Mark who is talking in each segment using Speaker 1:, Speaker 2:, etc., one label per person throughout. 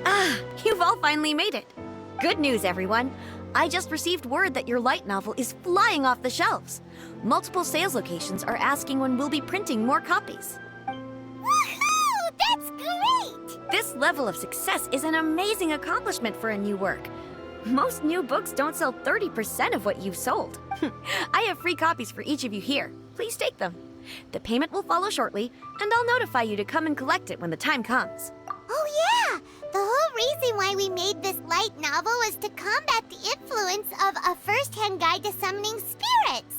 Speaker 1: Ah, you've all finally made it. Good news, everyone. I just received word that your light novel is flying off the shelves. Multiple sales locations are asking when we'll be printing more copies.
Speaker 2: Woohoo! That's great!
Speaker 1: This level of success is an amazing accomplishment for a new work. Most new books don't sell 30% of what you've sold. I have free copies for each of you here. Please take them. The payment will follow shortly, and I'll notify you to come and collect it when the time comes.
Speaker 2: Oh yeah! The whole reason why we made this light novel was to combat the influence of a first-hand guide to summoning spirits.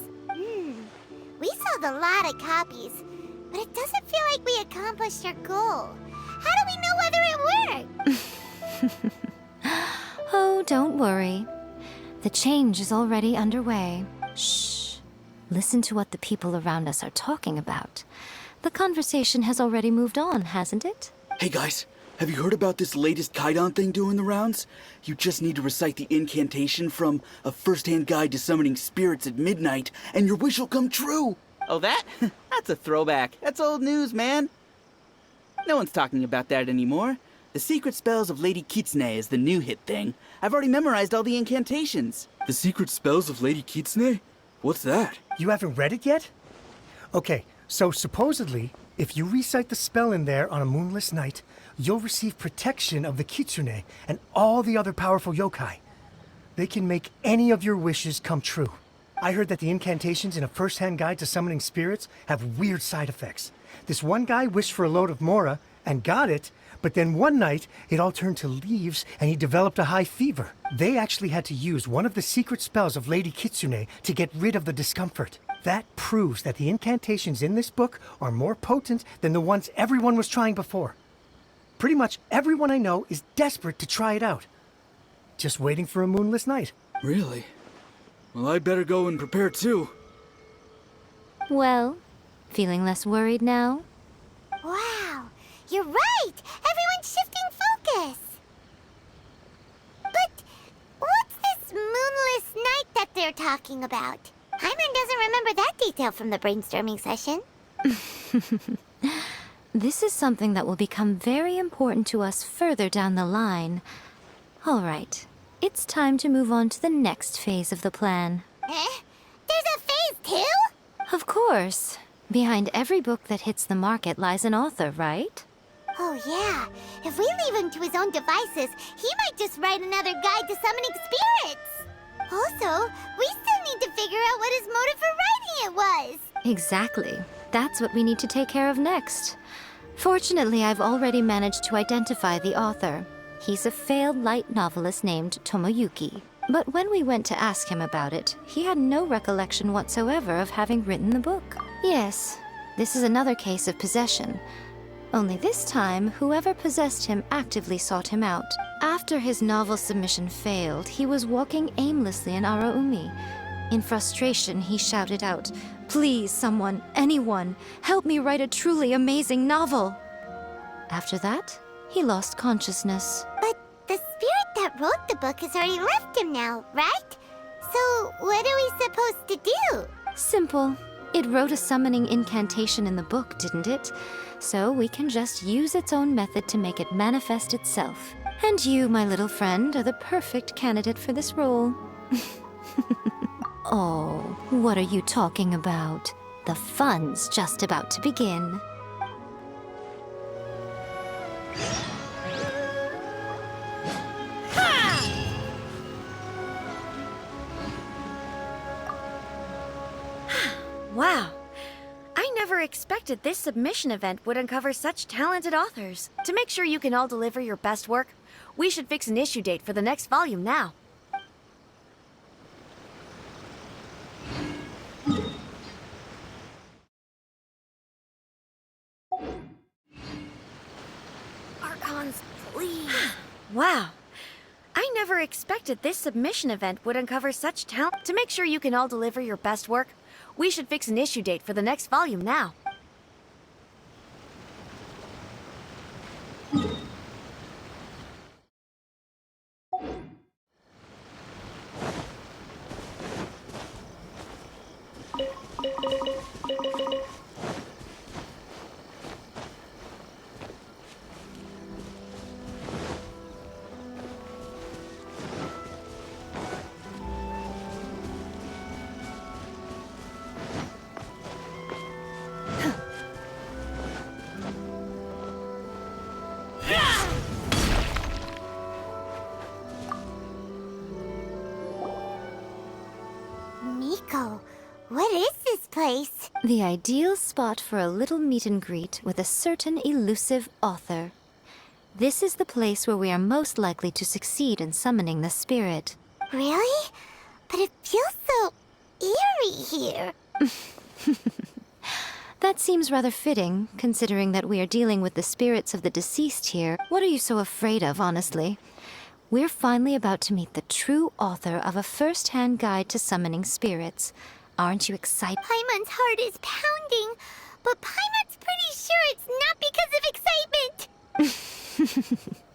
Speaker 2: We sold a lot of copies, but it doesn't feel like we accomplished our goal. How do we know whether it worked?
Speaker 3: Oh, don't worry. The change is already underway. Shh. Listen to what the people around us are talking about. The conversation has already moved on, hasn't it?
Speaker 4: Hey guys, have you heard about this latest Kaidan thing doing the rounds? You just need to recite the incantation from A First-Hand Guide to Summoning Spirits at midnight, and your wish will come true!
Speaker 5: Oh, that? That's a throwback. That's old news, man. No one's talking about that anymore. The Secret Spells of Lady Kitsune is the new hit thing. I've already memorized all the incantations.
Speaker 4: The Secret Spells of Lady Kitsune? What's that?
Speaker 6: You haven't read it yet? Okay, so supposedly, if you recite the spell in there on a moonless night, you'll receive protection of the Kitsune and all the other powerful yokai. They can make any of your wishes come true. I heard that the incantations in A First-Hand Guide to Summoning Spirits have weird side effects. This one guy wished for a load of mora and got it, but then one night it all turned to leaves and he developed a high fever. They actually had to use one of the secret spells of Lady Kitsune to get rid of the discomfort. That proves that the incantations in this book are more potent than the ones everyone was trying before. Pretty much everyone I know is desperate to try it out. Just waiting for a moonless night.
Speaker 4: Really? Well, I better go and prepare too.
Speaker 3: Well, feeling less worried now?
Speaker 2: Wow, you're right! Everyone's shifting focus! But what's this moonless night that they're talking about? Hyman doesn't remember that detail from the brainstorming session.
Speaker 3: This is something that will become very important to us further down the line. All right, it's time to move on to the next phase of the plan.
Speaker 2: Eh? There's a phase 2?
Speaker 3: Of course. Behind every book that hits the market lies an author, right?
Speaker 2: Oh yeah, if we leave him to his own devices, he might just write another guide to summoning spirits! Also, we still need to figure out what his motive for writing it was!
Speaker 3: Exactly. That's what we need to take care of next. Fortunately, I've already managed to identify the author. He's a failed light novelist named Tomoyuki. But when we went to ask him about it, he had no recollection whatsoever of having written the book. Yes, this is another case of possession. Only this time, whoever possessed him actively sought him out. After his novel submission failed, he was walking aimlessly in Araumi. In frustration, he shouted out, "Please, someone, anyone, help me write a truly amazing novel!" After that, he lost consciousness.
Speaker 2: But the spirit that wrote the book has already left him now, right? So what are we supposed to do?
Speaker 3: Simple. It wrote a summoning incantation in the book, didn't it? So we can just use its own method to make it manifest itself. And you, my little friend, are the perfect candidate for this role. Oh, what are you talking about? The fun's just about to begin.
Speaker 1: Wow. I never expected this submission event would uncover such talented authors. To make sure you can all deliver your best work, we should fix an issue date for the next volume now. Archons, please. Wow. I never expected this submission event would uncover such talent. To make sure you can all deliver your best work, we should fix an issue date for the next volume now.
Speaker 2: What is this place?
Speaker 3: The ideal spot for a little meet and greet with a certain elusive author. This is the place where we are most likely to succeed in summoning the spirit.
Speaker 2: Really? But it feels so eerie here.
Speaker 3: That seems rather fitting, considering that we are dealing with the spirits of the deceased here. What are you so afraid of, honestly? We're finally about to meet the true author of a first-hand guide to summoning spirits. Aren't you excited?
Speaker 2: Paimon's heart is pounding, but Paimon's pretty sure it's not because of excitement.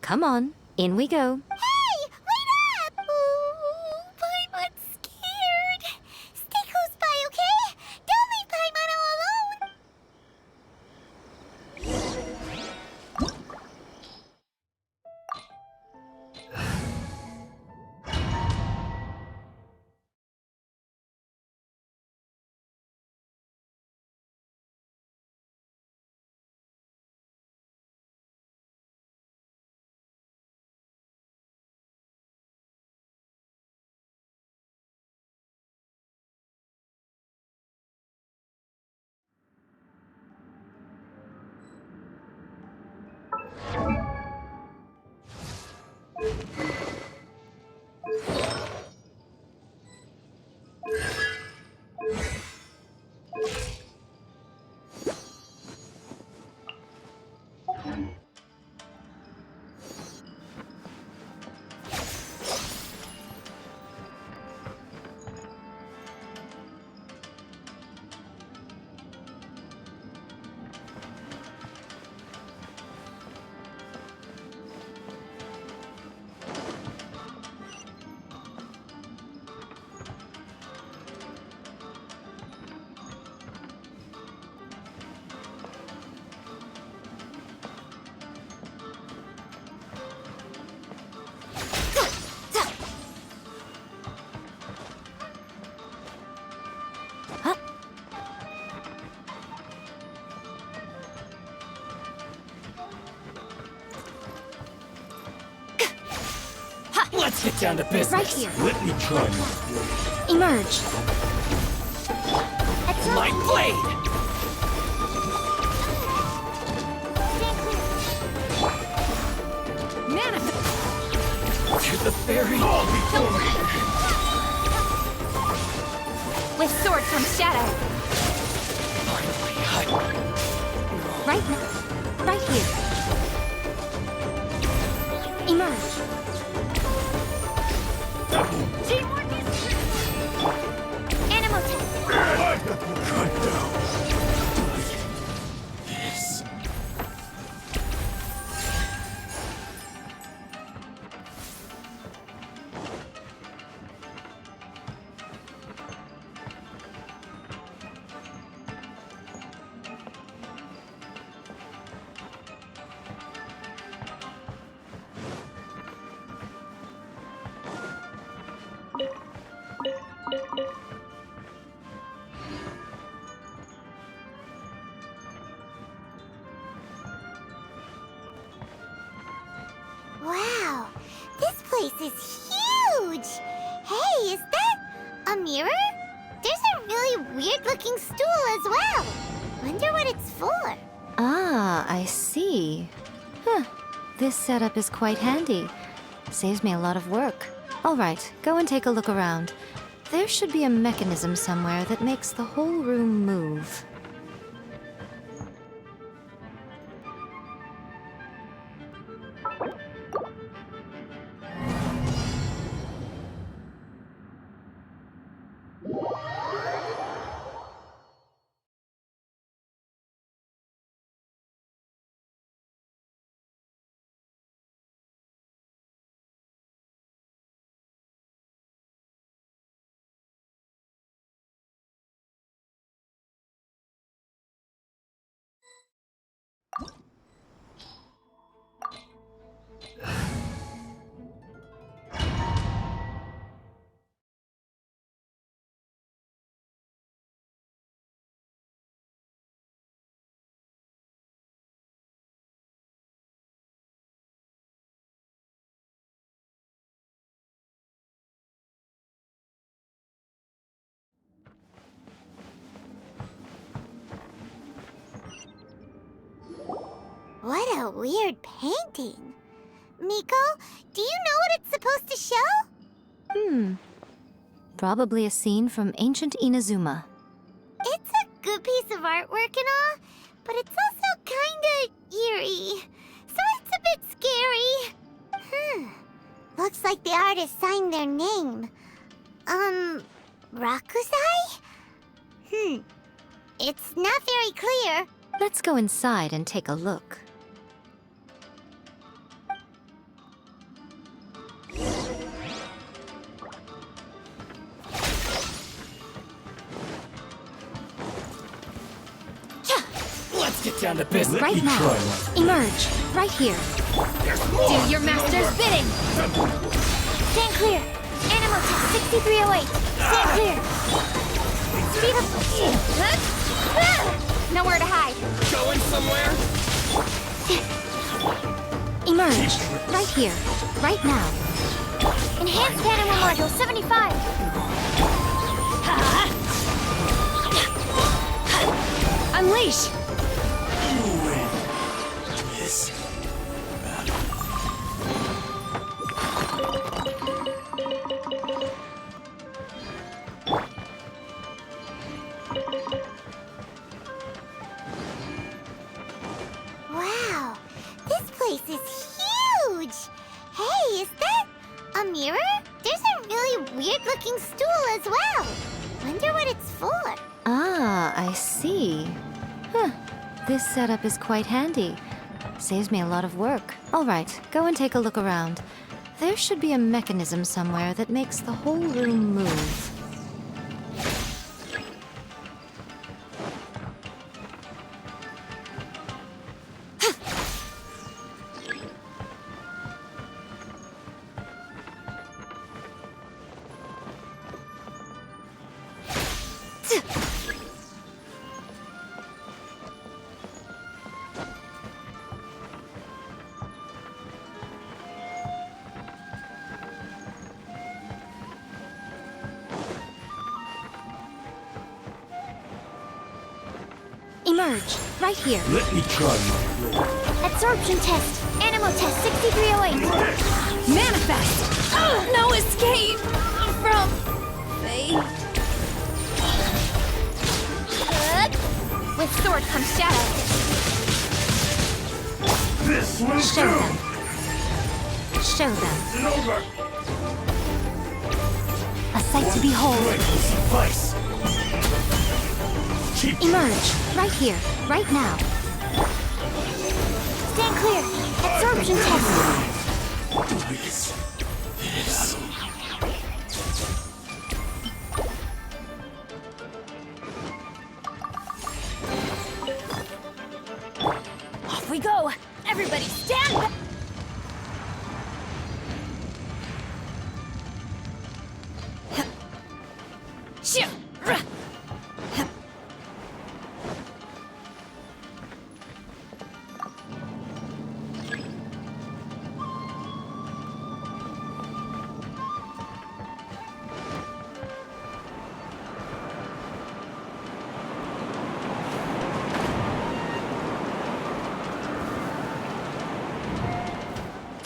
Speaker 3: Come on, in we go.
Speaker 2: Hey, wait up! Ooh, Paimon's scared. Stay close by, okay? Don't leave Paimon all alone.
Speaker 7: Let's get down to business.
Speaker 3: Right here.
Speaker 7: Let me try my
Speaker 3: Emerge.
Speaker 7: blade. My blade! To the very all before me.
Speaker 1: With sword from shadow.
Speaker 7: Finally,
Speaker 3: Right now. Right here. Emerge.
Speaker 1: Teamwork is animal test.
Speaker 7: I cut down. This.
Speaker 2: Wow, this place is huge. Hey, is that a mirror? There's a really weird-looking stool as well. Wonder what it's for.
Speaker 3: Ah, I see. Huh. This setup is quite handy. Saves me a lot of work. All right, go and take a look around. There should be a mechanism somewhere that makes the whole room move.
Speaker 2: What a weird painting. Miko, do you know what it's supposed to show?
Speaker 3: Probably a scene from ancient Inazuma.
Speaker 2: It's a good piece of artwork and all, but it's also kinda eerie. So it's a bit scary. Looks like the artist signed their name. Rakusai? It's not very clear.
Speaker 3: Let's go inside and take a look.
Speaker 7: Let's get down to business.
Speaker 3: Right now. Emerge. Right here.
Speaker 1: Do your master's bidding!
Speaker 2: Stand clear. Animal test 6308. Stand clear. Speed up.
Speaker 1: Nowhere to hide.
Speaker 7: Going somewhere?
Speaker 3: Emerge. Right here. Right now.
Speaker 2: Enhanced animal module 75.
Speaker 1: Unleash!
Speaker 2: Wow, this place is huge. Hey, is that a mirror? There's a really weird-looking stool as well. Wonder what it's for.
Speaker 3: Ah, I see. This setup is quite handy. Saves me a lot of work. All right, go and take a look around. There should be a mechanism somewhere that makes the whole room move. Emerge. Right here.
Speaker 7: Let me try my
Speaker 2: Absorption test. Animal test 6308.
Speaker 1: Manifest! No escape from fate. With sword comes shadow.
Speaker 7: This will
Speaker 3: Show
Speaker 7: do.
Speaker 3: them. Show them.
Speaker 7: Over.
Speaker 3: A sight to behold.
Speaker 7: Right will suffice. Keep
Speaker 3: Emerge. Right here. Right now.
Speaker 2: Stand clear. Absorption test.
Speaker 7: this.
Speaker 1: Off we go! Everybody stand back! Shoo!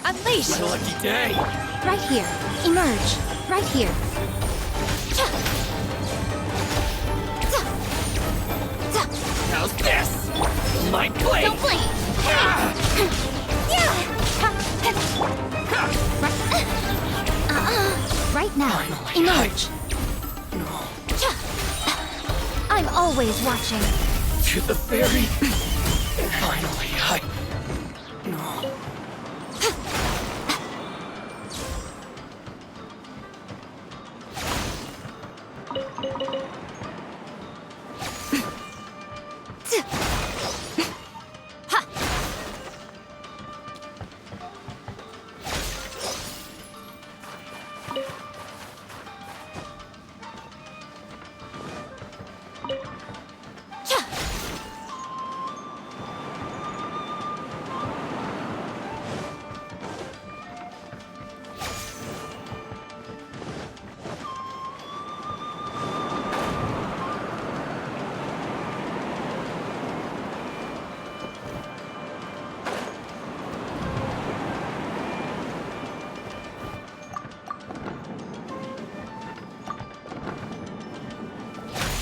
Speaker 1: Unleash!
Speaker 7: My lucky day.
Speaker 3: Right here. Emerge. Right here.
Speaker 7: How's this? My blade.
Speaker 1: Don't blink!
Speaker 3: Right now. Emerge. I'm always watching.
Speaker 7: To the ferry. Finally, No.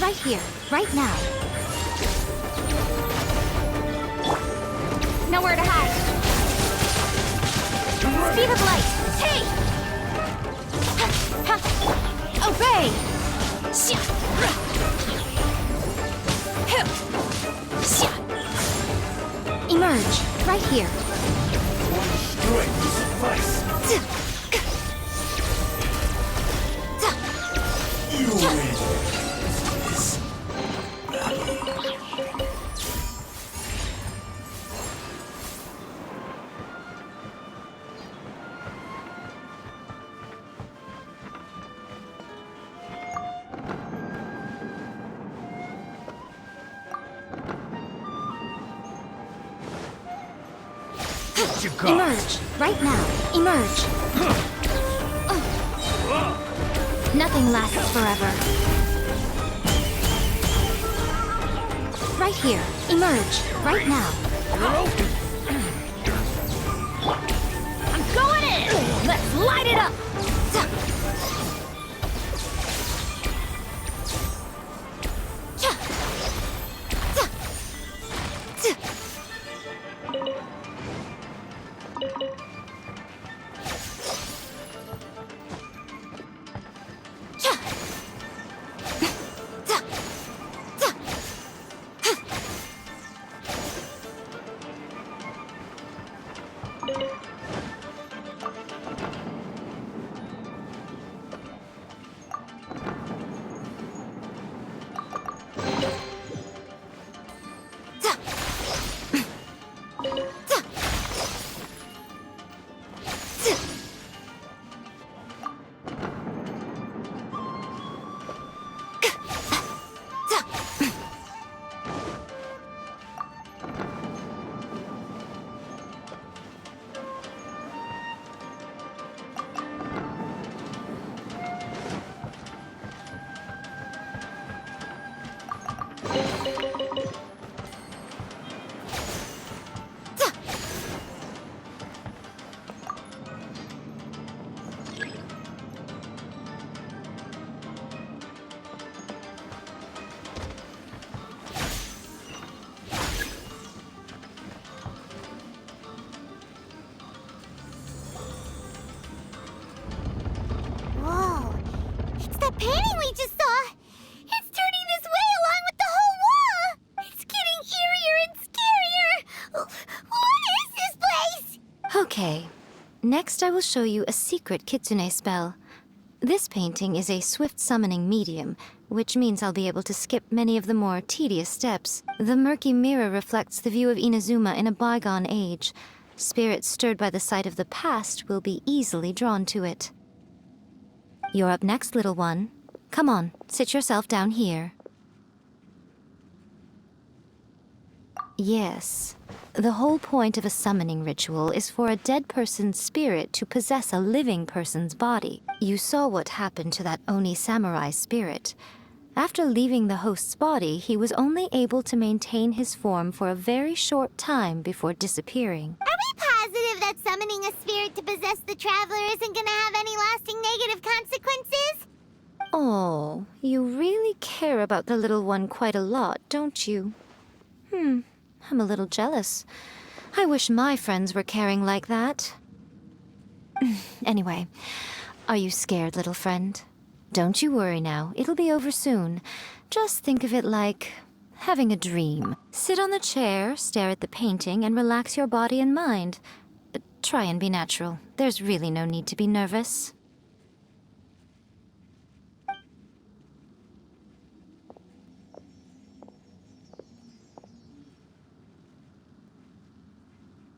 Speaker 3: right here, right now.
Speaker 1: Nowhere to hide. Speed of light. Hey! Obey!
Speaker 3: Emerge, right here.
Speaker 7: Strength will suffice. You win. This battle.
Speaker 6: You got.
Speaker 3: Emerge, right now. Emerge. Nothing lasts forever. Right here. Emerge, right now.
Speaker 1: I'm going in! Let's light it up!
Speaker 2: Whoa. It's that painting we just saw. It's turning this way along with the whole wall. It's getting eerier and scarier. What is this place?
Speaker 3: Okay. Next I will show you a secret kitsune spell. This painting is a swift summoning medium, which means I'll be able to skip many of the more tedious steps. The murky mirror reflects the view of Inazuma in a bygone age. Spirits stirred by the sight of the past will be easily drawn to it. You're up next, little one. Come on, sit yourself down here. Yes. The whole point of a summoning ritual is for a dead person's spirit to possess a living person's body. You saw what happened to that Oni samurai spirit. After leaving the host's body, he was only able to maintain his form for a very short time before disappearing.
Speaker 2: Are we positive that summoning a spirit to possess the traveler isn't gonna have any lasting negative consequences?
Speaker 3: Oh, you really care about the little one quite a lot, don't you? I'm a little jealous. I wish my friends were caring like that. Anyway, are you scared, little friend? Don't you worry now, it'll be over soon. Just think of it like having a dream. Sit on the chair, stare at the painting, and relax your body and mind. Try and be natural. There's really no need to be nervous.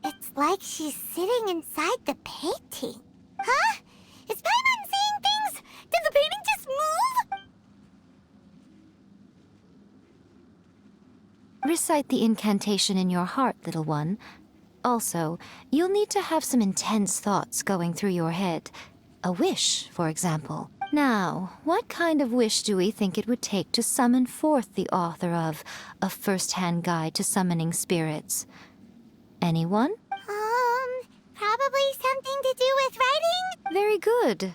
Speaker 2: It's like she's sitting inside the painting. Huh? Is Paimon seeing things? Did the painting just move?
Speaker 3: Recite the incantation in your heart, little one. Also, you'll need to have some intense thoughts going through your head. A wish, for example. Now, what kind of wish do we think it would take to summon forth the author of A First-Hand Guide to Summoning Spirits? Anyone?
Speaker 2: Probably something to do with writing?
Speaker 3: Very good.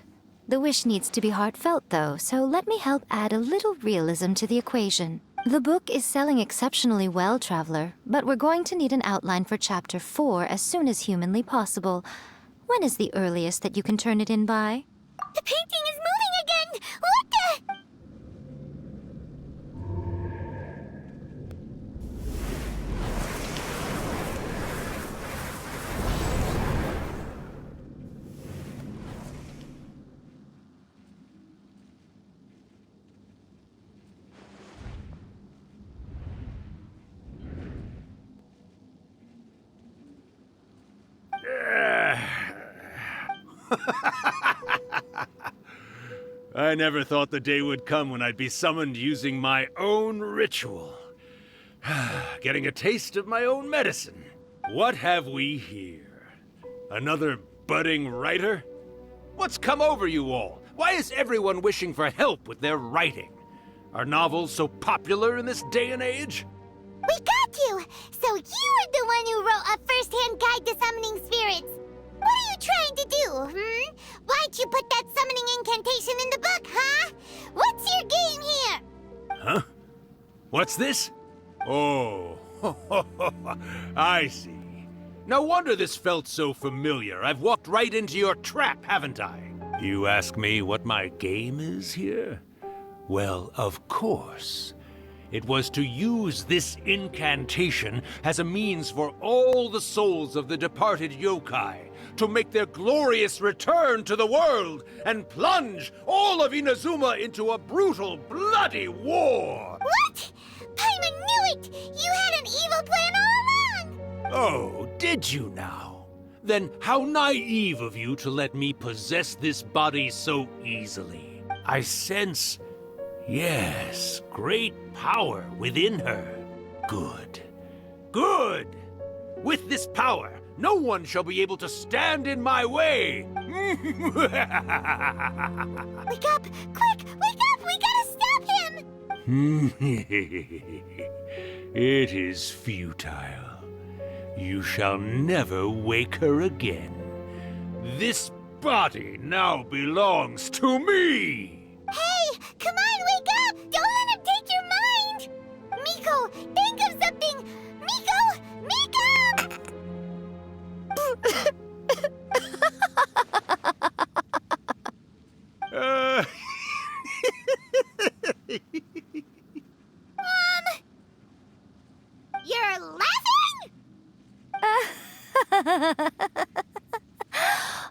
Speaker 3: The wish needs to be heartfelt, though, so let me help add a little realism to the equation. The book is selling exceptionally well, Traveler, but we're going to need an outline for Chapter 4 as soon as humanly possible. When is the earliest that you can turn it in by?
Speaker 2: The painting is moving again! What the?
Speaker 8: I never thought the day would come when I'd be summoned using my own ritual. Getting a taste of my own medicine. What have we here? Another budding writer? What's come over you all? Why is everyone wishing for help with their writing? Are novels so popular in this day and age?
Speaker 2: We got you! So you are the one who wrote a first-hand guide to summoning spirits! What are you trying to do, Why'd you put that summoning incantation in the book, huh? What's your game here?
Speaker 8: Huh? What's this? Oh, I see. No wonder this felt so familiar. I've walked right into your trap, haven't I? You ask me what my game is here? Well, of course. It was to use this incantation as a means for all the souls of the departed yokai to make their glorious return to the world and plunge all of Inazuma into a brutal, bloody war!
Speaker 2: What? Paimon knew it! You had an evil plan all along!
Speaker 8: Oh, did you now? Then how naive of you to let me possess this body so easily. I sense, yes, great power within her. Good. Good! With this power, no one shall be able to stand in my way!
Speaker 2: Wake up! Quick! Wake up! We gotta stop him!
Speaker 8: It is futile. You shall never wake her again. This body now belongs to me!
Speaker 2: Hey! Come on, wake up! Don't let him take your mind! Miko, think of something! Miko! Miko! You're laughing?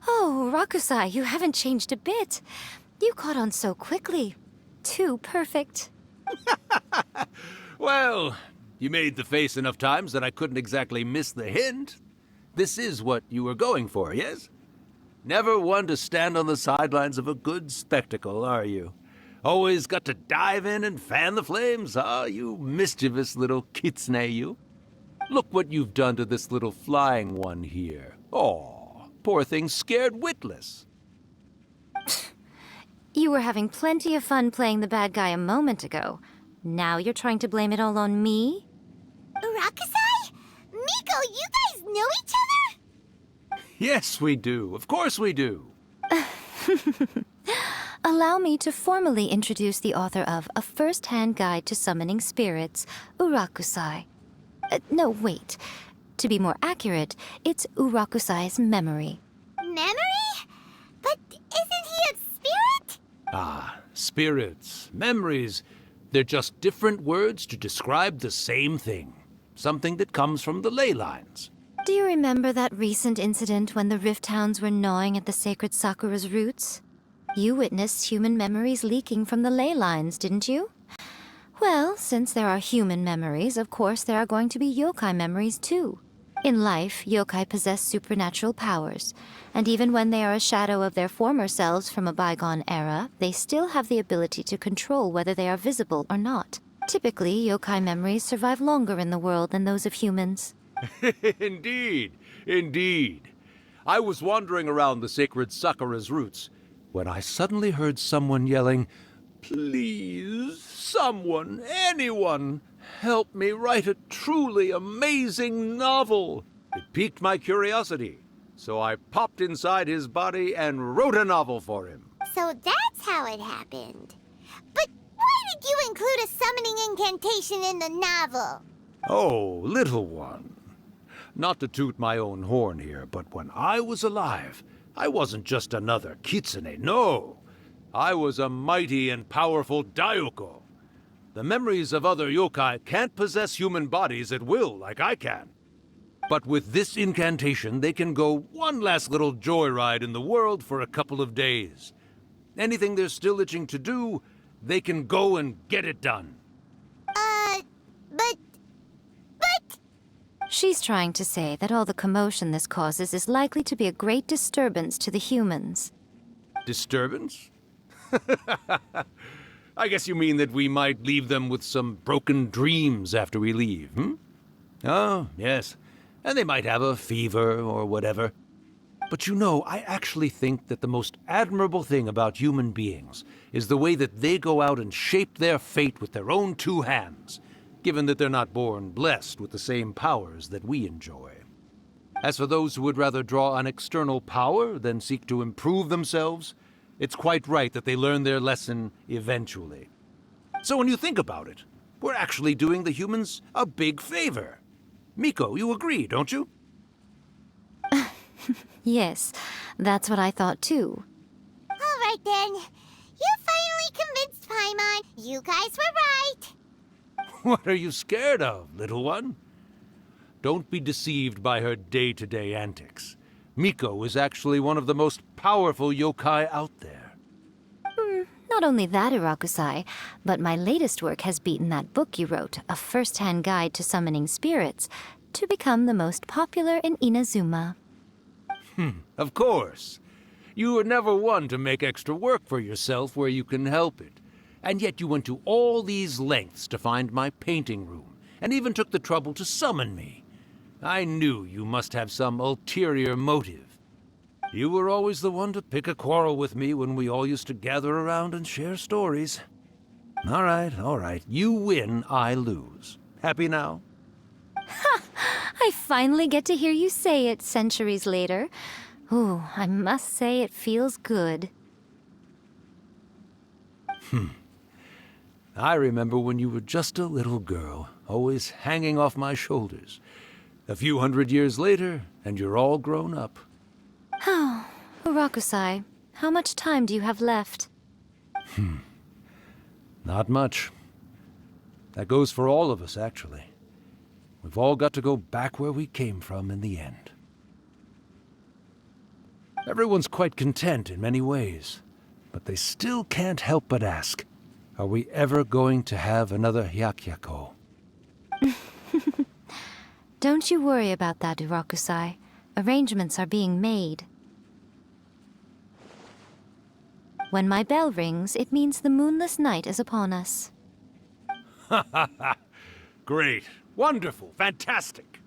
Speaker 3: Oh, Rakusai, you haven't changed a bit. You caught on so quickly. Too perfect.
Speaker 8: Well, you made the face enough times that I couldn't exactly miss the hint. This is what you were going for, yes? Never one to stand on the sidelines of a good spectacle, are you? Always got to dive in and fan the flames, huh? You mischievous little kitsune, you. Look what you've done to this little flying one here. Aw, poor thing scared witless.
Speaker 3: You were having plenty of fun playing the bad guy a moment ago. Now you're trying to blame it all on me?
Speaker 2: Rakusai? Miko, you guys know each other?
Speaker 8: Yes, we do. Of course we do.
Speaker 3: Allow me to formally introduce the author of A First-Hand Guide to Summoning Spirits, Urakusai. No, wait. To be more accurate, it's Urakusai's memory.
Speaker 2: Memory? But isn't he a spirit?
Speaker 8: Ah, spirits, memories. They're just different words to describe the same thing. Something that comes from the ley lines.
Speaker 3: Do you remember that recent incident when the Rift Hounds were gnawing at the sacred Sakura's roots? You witnessed human memories leaking from the ley lines, didn't you? Well, since there are human memories, of course there are going to be yokai memories too. In life, yokai possess supernatural powers, and even when they are a shadow of their former selves from a bygone era, they still have the ability to control whether they are visible or not. Typically, yokai memories survive longer in the world than those of humans.
Speaker 8: Indeed, indeed. I was wandering around the sacred Sakura's roots when I suddenly heard someone yelling, "Please, someone, anyone, help me write a truly amazing novel." It piqued my curiosity, so I popped inside his body and wrote a novel for him.
Speaker 2: So that's how it happened. But why did you include a summoning incantation in the novel?
Speaker 8: Oh, little one. Not to toot my own horn here, but when I was alive, I wasn't just another kitsune, no. I was a mighty and powerful Daiyoko. The memories of other yokai can't possess human bodies at will like I can. But with this incantation, they can go one last little joyride in the world for a couple of days. Anything they're still itching to do, they can go and get it done.
Speaker 2: But...
Speaker 3: She's trying to say that all the commotion this causes is likely to be a great disturbance to the humans.
Speaker 8: Disturbance? I guess you mean that we might leave them with some broken dreams after we leave, hmm? Oh, yes. And they might have a fever or whatever. But you know, I actually think that the most admirable thing about human beings is the way that they go out and shape their fate with their own two hands, given that they're not born blessed with the same powers that we enjoy. As for those who would rather draw on external power than seek to improve themselves, it's quite right that they learn their lesson eventually. So when you think about it, we're actually doing the humans a big favor. Miko, you agree, don't you?
Speaker 3: Yes, that's what I thought too.
Speaker 2: All right then. You finally convinced Paimon. You guys were right.
Speaker 8: What are you scared of, little one? Don't be deceived by her day-to-day antics. Miko is actually one of the most powerful yokai out there.
Speaker 3: Not only that, Irakusai, but my latest work has beaten that book you wrote, A First-Hand Guide to Summoning Spirits, to become the most popular in Inazuma.
Speaker 8: Of course. You were never one to make extra work for yourself where you can help it. And yet you went to all these lengths to find my painting room, and even took the trouble to summon me. I knew you must have some ulterior motive. You were always the one to pick a quarrel with me when we all used to gather around and share stories. All right. You win, I lose. Happy now?
Speaker 3: I finally get to hear you say it centuries later. Ooh, I must say it feels good.
Speaker 8: I remember when you were just a little girl, always hanging off my shoulders. A few hundred years later, and you're all grown up.
Speaker 3: Oh, Urakusai, how much time do you have left?
Speaker 8: Not much. That goes for all of us, actually. We've all got to go back where we came from in the end. Everyone's quite content in many ways, but they still can't help but ask, are we ever going to have another Hyakyako?
Speaker 3: Don't you worry about that, Urakusai. Arrangements are being made. When my bell rings, it means the moonless night is upon us.
Speaker 8: Great. Wonderful. Fantastic.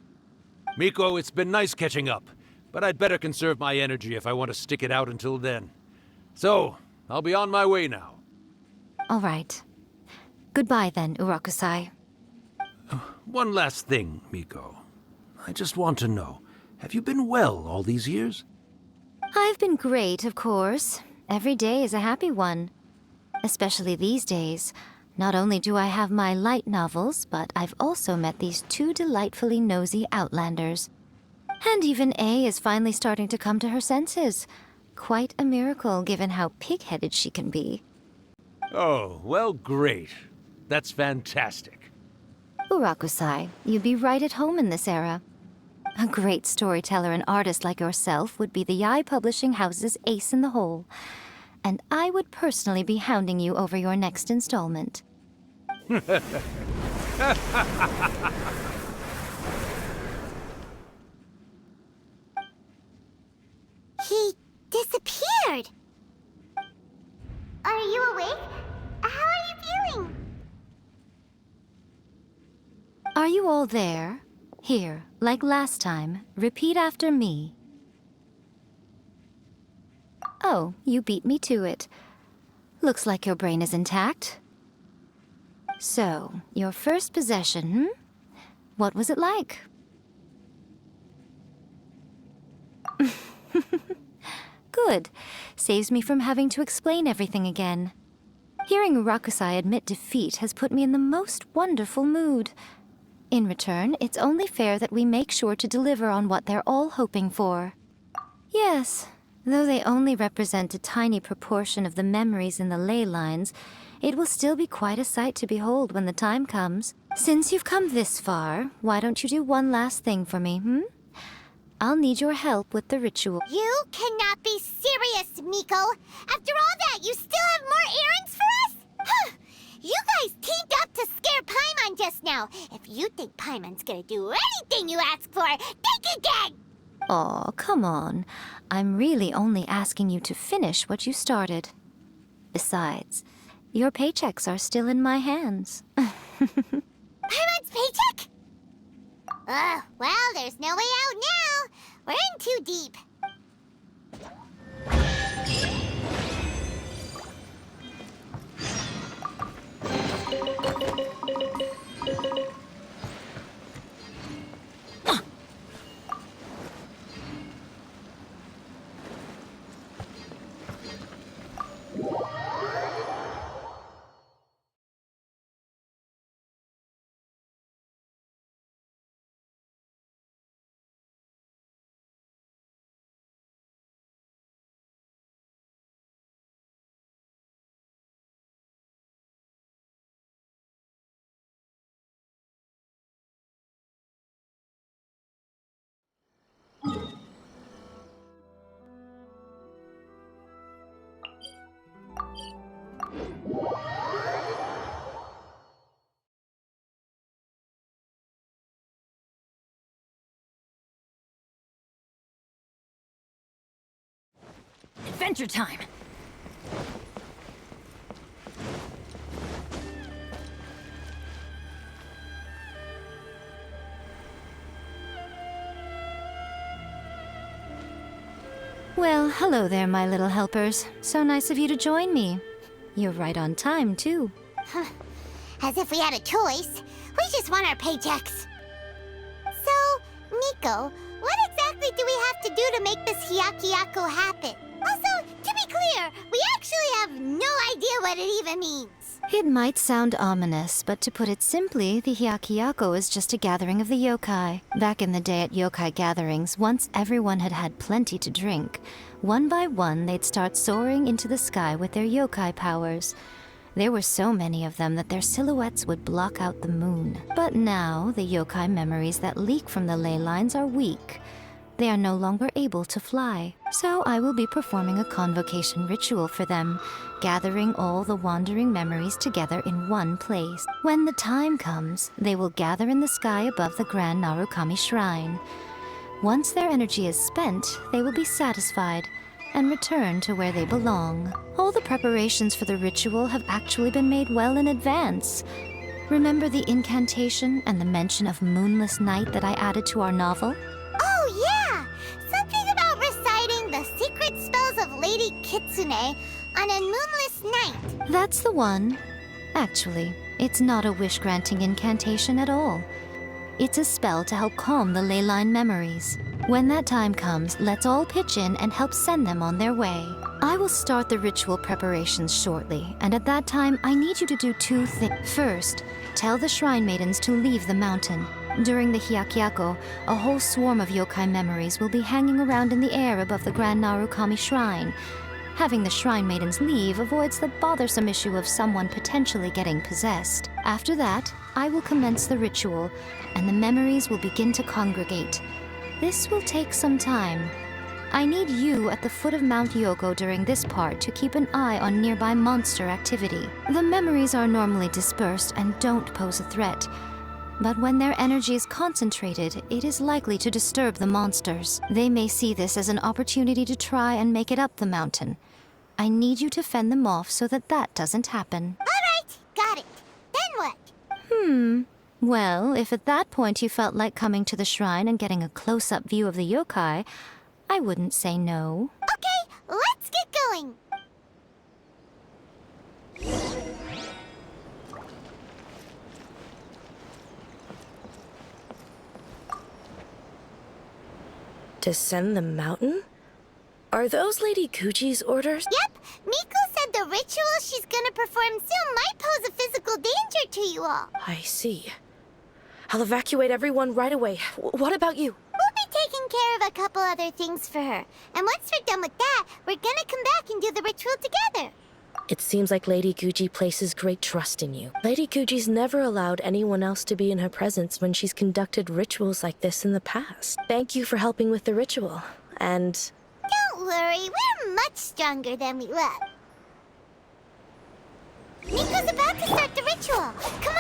Speaker 8: Miko, it's been nice catching up, but I'd better conserve my energy if I want to stick it out until then. So, I'll be on my way now.
Speaker 3: All right. Goodbye then, Urakusai.
Speaker 8: One last thing, Miko. I just want to know, have you been well all these years?
Speaker 3: I've been great, of course. Every day is a happy one. Especially these days. Not only do I have my light novels, but I've also met these two delightfully nosy outlanders. And even A is finally starting to come to her senses. Quite a miracle, given how pig-headed she can be.
Speaker 8: Oh, well, great. That's fantastic.
Speaker 3: Urakusai, you'd be right at home in this era. A great storyteller and artist like yourself would be the Yae Publishing House's ace in the hole. And I would personally be hounding you over your next installment.
Speaker 2: He disappeared. Are you awake? How are you feeling?
Speaker 3: Are you all there? Here, like last time, repeat after me. Oh, you beat me to it. Looks like your brain is intact. So, your first possession, What was it like? Good. Saves me from having to explain everything again. Hearing Rakusai admit defeat has put me in the most wonderful mood. In return, it's only fair that we make sure to deliver on what they're all hoping for. Yes, though they only represent a tiny proportion of the memories in the ley lines, it will still be quite a sight to behold when the time comes. Since you've come this far, why don't you do one last thing for me, I'll need your help with the ritual.
Speaker 2: You cannot be serious, Miko. After all that, you still have more errands for us? Huh. You guys teamed up to scare Paimon just now. If you think Paimon's gonna do anything you ask for, think again!
Speaker 3: Aw, come on. I'm really only asking you to finish what you started. Besides, your paychecks are still in my hands.
Speaker 2: Paimon's paycheck? Well, there's no way out now. We're in too deep.
Speaker 1: Adventure time!
Speaker 3: Well, hello there, my little helpers. So nice of you to join me. You're right on time, too.
Speaker 2: As if we had a choice. We just want our paychecks. So, Miko, what exactly do we have to do to make this Hyakyako happen? Also, to be clear, we actually have no idea what it even means.
Speaker 3: It might sound ominous, but to put it simply, the Hyakyako is just a gathering of the yokai. Back in the day at yokai gatherings, once everyone had had plenty to drink, one by one they'd start soaring into the sky with their yokai powers. There were so many of them that their silhouettes would block out the moon. But now, the yokai memories that leak from the ley lines are weak. They are no longer able to fly. So I will be performing a convocation ritual for them, gathering all the wandering memories together in one place. When the time comes, they will gather in the sky above the Grand Narukami Shrine. Once their energy is spent, they will be satisfied and return to where they belong. All the preparations for the ritual have actually been made well in advance. Remember the incantation and the mention of moonless night that I added to our novel?
Speaker 2: Oh, yeah! Something about reciting the secret spells of Lady Kitsune on a moonless night.
Speaker 3: That's the one. Actually, it's not a wish-granting incantation at all. It's a spell to help calm the ley line memories. When that time comes, let's all pitch in and help send them on their way. I will start the ritual preparations shortly, and at that time, I need you to do two things. First, tell the shrine maidens to leave the mountain. During the Hyakyako, a whole swarm of yokai memories will be hanging around in the air above the Grand Narukami Shrine. Having the shrine maidens leave avoids the bothersome issue of someone potentially getting possessed. After that, I will commence the ritual, and the memories will begin to congregate. This will take some time. I need you at the foot of Mount Yoko during this part to keep an eye on nearby monster activity. The memories are normally dispersed and don't pose a threat, but when their energy is concentrated, it is likely to disturb the monsters. They may see this as an opportunity to try and make it up the mountain. I need you to fend them off so that that doesn't happen.
Speaker 2: All right, got it. Then what?
Speaker 3: Well, if at that point you felt like coming to the shrine and getting a close-up view of the yokai, I wouldn't say no.
Speaker 2: Okay, let's get going.
Speaker 9: Descend the mountain? Are those Lady Kuji's orders?
Speaker 2: Yep, Miko said the ritual she's gonna perform soon might pose a physical danger to you all.
Speaker 9: I see. I'll evacuate everyone right away. What about you?
Speaker 2: We'll be taking care of a couple other things for her. And once we're done with that, we're gonna come back and do the ritual together.
Speaker 9: It seems like Lady Guji places great trust in you. Lady Guji's never allowed anyone else to be in her presence when she's conducted rituals like this in the past. Thank you for helping with the ritual. And
Speaker 2: Don't worry, we're much stronger than we look. Miko's about to start the ritual. Come